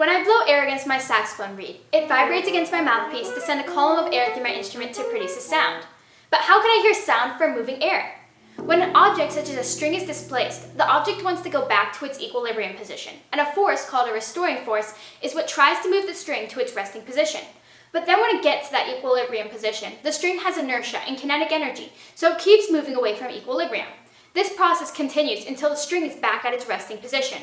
When I blow air against my saxophone reed, it vibrates against my mouthpiece to send a column of air through my instrument to produce a sound. But how can I hear sound from moving air? When an object such as a string is displaced, the object wants to go back to its equilibrium position, and a force called a restoring force is what tries to move the string to its resting position. But then when it gets to that equilibrium position, the string has inertia and kinetic energy, so it keeps moving away from equilibrium. This process continues until the string is back at its resting position.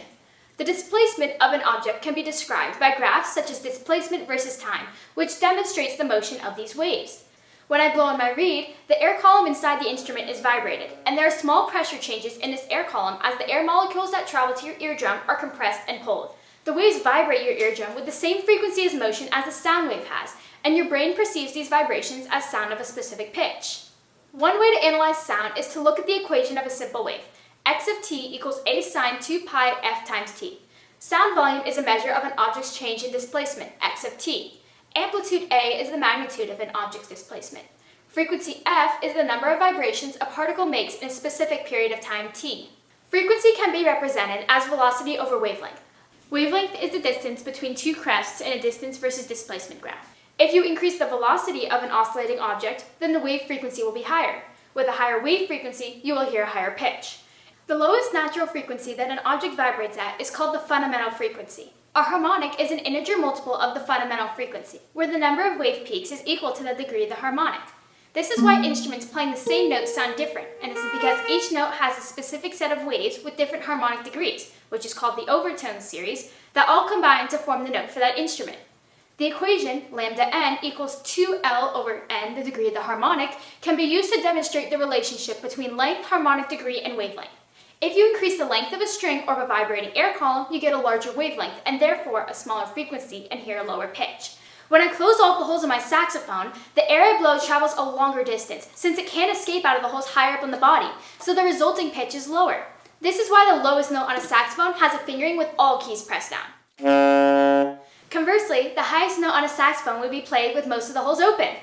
The displacement of an object can be described by graphs such as displacement versus time, which demonstrates the motion of these waves. When I blow on my reed, the air column inside the instrument is vibrated, and there are small pressure changes in this air column as the air molecules that travel to your eardrum are compressed and pulled. The waves vibrate your eardrum with the same frequency as motion as a sound wave has, and your brain perceives these vibrations as sound of a specific pitch. One way to analyze sound is to look at the equation of a simple wave. X of t equals a sine 2 pi f times t. Sound volume is a measure of an object's change in displacement, x of t. Amplitude A is the magnitude of an object's displacement. Frequency f is the number of vibrations a particle makes in a specific period of time t. Frequency can be represented as velocity over wavelength. Wavelength is the distance between two crests in a distance versus displacement graph. If you increase the velocity of an oscillating object, then the wave frequency will be higher. With a higher wave frequency, you will hear a higher pitch. The lowest natural frequency that an object vibrates at is called the fundamental frequency. A harmonic is an integer multiple of the fundamental frequency, where the number of wave peaks is equal to the degree of the harmonic. This is why instruments playing the same notes sound different, and this is because each note has a specific set of waves with different harmonic degrees, which is called the overtone series, that all combine to form the note for that instrument. The equation, lambda n equals 2L over n, the degree of the harmonic, can be used to demonstrate the relationship between length, harmonic degree, and wavelength. If you increase the length of a string or of a vibrating air column, you get a larger wavelength and therefore a smaller frequency and hear a lower pitch. When I close all the holes in my saxophone, the air I blow travels a longer distance since it can't escape out of the holes higher up in the body, so the resulting pitch is lower. This is why the lowest note on a saxophone has a fingering with all keys pressed down. Conversely, the highest note on a saxophone would be played with most of the holes open.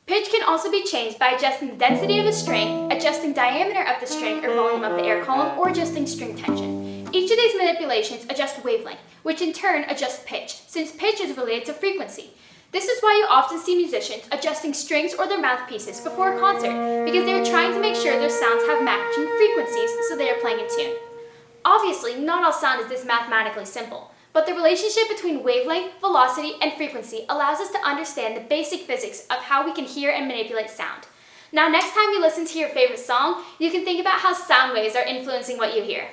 Pitch can also be changed by adjusting the density of a string, adjusting diameter of the string or volume of the air column, or adjusting string tension. Each of these manipulations adjusts wavelength, which in turn adjusts pitch, since pitch is related to frequency. This is why you often see musicians adjusting strings or their mouthpieces before a concert, because they are trying to make sure their sounds have matching frequencies so they are playing in tune. Obviously, not all sound is this mathematically simple, but the relationship between wavelength, velocity, and frequency allows us to understand the basic physics of how we can hear and manipulate sound. Now, next time you listen to your favorite song, you can think about how sound waves are influencing what you hear.